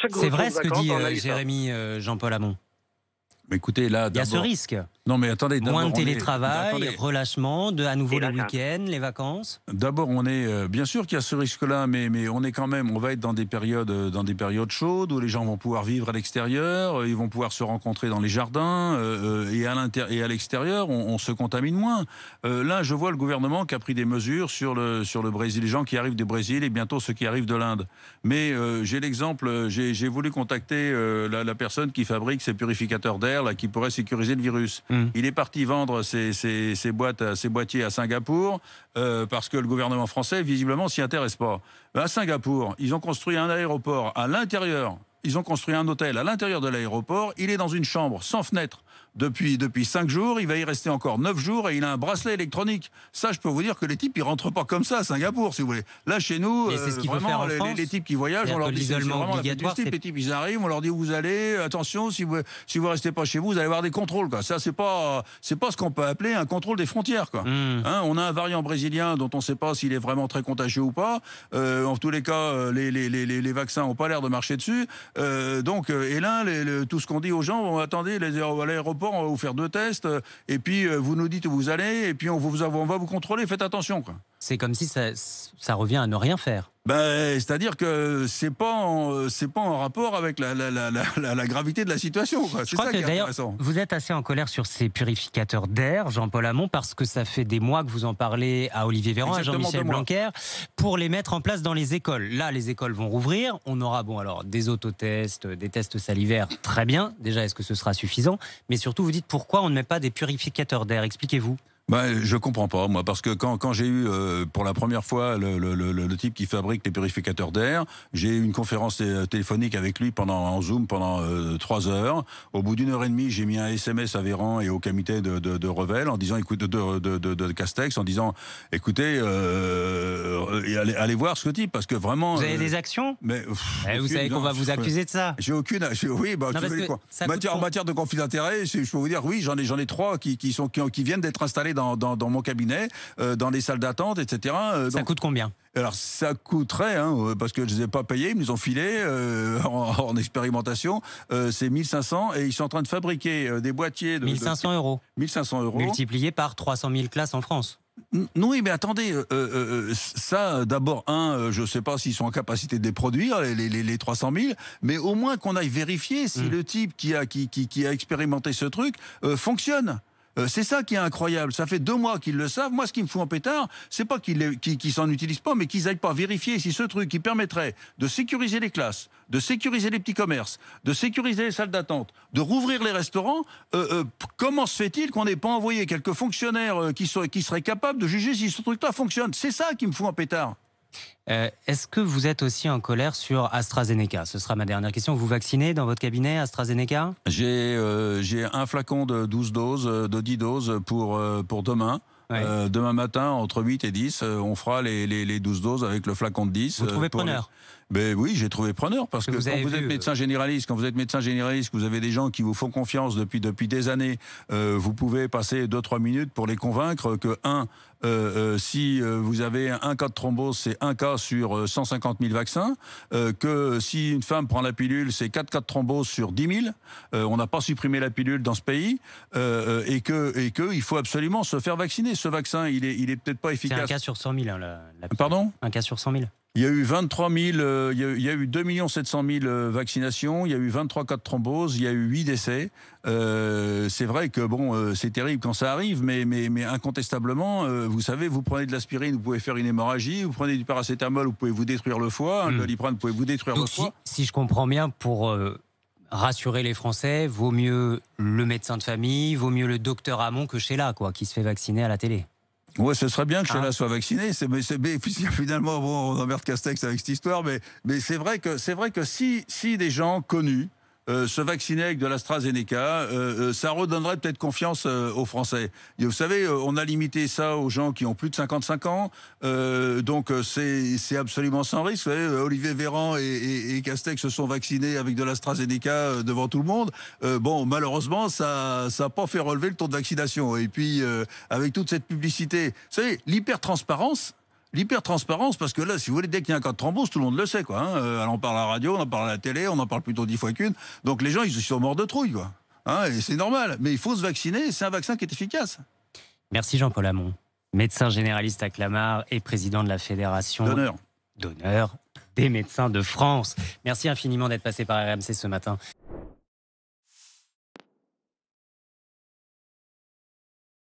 chaque C'est vrai retour ce de que dit vacances, on a eu ça. Jérémy Jean-Paul Hamon. Mais écoutez, là, Il y a ce d'abord... risque. Non, mais attendez. Moins de d'abord, télétravail, attendez. relâchement, à nouveau Et les la crainte. week-ends, les vacances. D'abord, on est bien sûr qu'il y a ce risque-là, mais on est quand même, on va être dans des périodes chaudes où les gens vont pouvoir vivre à l'extérieur, ils vont pouvoir se rencontrer dans les jardins et à l'extérieur, on se contamine moins. Là, je vois le gouvernement qui a pris des mesures sur le Brésil, les gens qui arrivent du Brésil et bientôt ceux qui arrivent de l'Inde. Mais j'ai l'exemple, j'ai voulu contacter la personne qui fabrique ces purificateurs d'air là qui pourraient sécuriser le virus. Il est parti vendre ces boîtiers à Singapour parce que le gouvernement français, visiblement, s'y intéresse pas. À Singapour, ils ont construit un aéroport à l'intérieur. Ils ont construit un hôtel à l'intérieur de l'aéroport. Il est dans une chambre sans fenêtre depuis 5 jours. Il va y rester encore 9 jours et il a un bracelet électronique. Ça, je peux vous dire que les types, ils rentrent pas comme ça à Singapour, si vous voulez. Là, chez nous, Mais c'est ce qu'il faut faire en France. les types qui voyagent, on leur dit c'est l'isolement vraiment obligatoire. la les types, ils arrivent, on leur dit où vous allez. Attention, si vous restez pas chez vous, vous allez avoir des contrôles. Quoi. Ça, c'est pas ce qu'on peut appeler un contrôle des frontières. Quoi. Hein, on a un variant brésilien dont on ne sait pas s'il est vraiment très contagieux ou pas. En tous les cas, les vaccins n'ont pas l'air de marcher dessus. Et là, tout ce qu'on dit aux gens, attendez, à l'aéroport, on va vous faire 2 tests, et puis vous nous dites où vous allez, et puis on va vous contrôler, faites attention. Quoi. C'est comme si ça revient à ne rien faire. C'est-à-dire que c'est pas en rapport avec la gravité de la situation. Quoi. Je crois que d'ailleurs, vous êtes assez en colère sur ces purificateurs d'air, Jean-Paul Hamon, parce que ça fait des mois que vous en parlez à Olivier Véran, à Jean-Michel Blanquer, pour les mettre en place dans les écoles. Là, les écoles vont rouvrir. On aura des autotests, des tests salivaires. Très bien. Déjà, est-ce que ce sera suffisant? Mais surtout, vous dites pourquoi on ne met pas des purificateurs d'air? Expliquez-vous. Je comprends pas, moi, parce que quand j'ai eu pour la première fois le type qui fabrique les purificateurs d'air, j'ai eu une conférence téléphonique avec lui en Zoom pendant 3 heures. Au bout d'1 heure et demie, j'ai mis un SMS à Véran et au comité de Revel en disant, écoute, de Castex, en disant, écoutez, allez voir ce type, parce que vraiment. Vous avez des actions? Vous savez qu'on va vous accuser de ça. J'ai aucune. Oui, en matière de conflit d'intérêt, je peux vous dire, oui, j'en ai 3 qui viennent d'être installés dans mon cabinet, dans les salles d'attente, etc. Ça coûte combien? Alors ça coûterait, parce que je ne les ai pas payés, ils nous ont filé en expérimentation, c'est 1500 et ils sont en train de fabriquer des boîtiers de 1500 euros. 1500 euros. Multiplié par 300 000 classes en France. Oui, mais attendez, ça, d'abord, je ne sais pas s'ils sont en capacité de les produire, les 300 000, mais au moins qu'on aille vérifier si le type qui a expérimenté ce truc fonctionne. C'est ça qui est incroyable. Ça fait 2 mois qu'ils le savent. Moi, ce qui me fout en pétard, c'est pas qu'ils s'en utilisent pas, mais qu'ils aillent pas vérifier si ce truc qui permettrait de sécuriser les classes, de sécuriser les petits commerces, de sécuriser les salles d'attente, de rouvrir les restaurants, comment se fait-il qu'on n'ait pas envoyé quelques fonctionnaires qui seraient capables de juger si ce truc-là fonctionne? C'est ça qui me fout en pétard. Est-ce que vous êtes aussi en colère sur AstraZeneca? Ce sera ma dernière question. Vous vaccinez dans votre cabinet AstraZeneca? J'ai un flacon de 12 doses, de 10 doses pour demain. Ouais. Demain matin, entre 8 et 10, on fera les 12 doses avec le flacon de 10. Vous trouvez preneur? Oui, j'ai trouvé preneur, parce que quand vous êtes médecin généraliste, que vous avez des gens qui vous font confiance depuis des années, vous pouvez passer 2-3 minutes pour les convaincre que, si vous avez un cas de thrombose, c'est 1 cas sur 150 000 vaccins, que si une femme prend la pilule, c'est 4 cas de thrombose sur 10 000, on n'a pas supprimé la pilule dans ce pays, et que il faut absolument se faire vacciner. Ce vaccin, il est peut-être pas efficace. C'est 1 cas sur 100 000. Pardon? 1 cas sur 100 000. Il y a eu 23 000, il y a eu 2 700 000 vaccinations, il y a eu 23 cas de thrombose, il y a eu 8 décès. C'est vrai que c'est terrible quand ça arrive, mais incontestablement, vous savez, vous prenez de l'aspirine, vous pouvez faire une hémorragie, vous prenez du paracétamol, vous pouvez vous détruire le foie, un Doliprane, vous pouvez vous détruire le foie. Si je comprends bien, pour rassurer les Français, vaut mieux le médecin de famille, vaut mieux le docteur Hamon que Sheila, qui se fait vacciner à la télé. Ouais, ce serait bien que Sheila soit vaccinée. Mais finalement, on emmerde Castex avec cette histoire. Mais c'est vrai que si des gens connus se vacciner avec de l'AstraZeneca, ça redonnerait peut-être confiance aux Français. Et vous savez, on a limité ça aux gens qui ont plus de 55 ans, donc c'est absolument sans risque. Vous savez, Olivier Véran et Castex se sont vaccinés avec de l'AstraZeneca devant tout le monde. Malheureusement, ça n'a pas fait relever le taux de vaccination. Et puis, avec toute cette publicité, vous savez, l'hypertransparence, L'hyper-transparence, parce que là, si vous voulez, dès qu'il y a un cas de thrombose, tout le monde le sait, quoi. On en parle à la radio, on en parle à la télé, on en parle plutôt 10 fois qu'une. Donc les gens, ils sont morts de trouille, quoi. Et c'est normal. Mais il faut se vacciner, c'est un vaccin qui est efficace. Merci Jean-Paul Hamon, médecin généraliste à Clamart et président de la Fédération d'honneur des médecins de France. Merci infiniment d'être passé par RMC ce matin.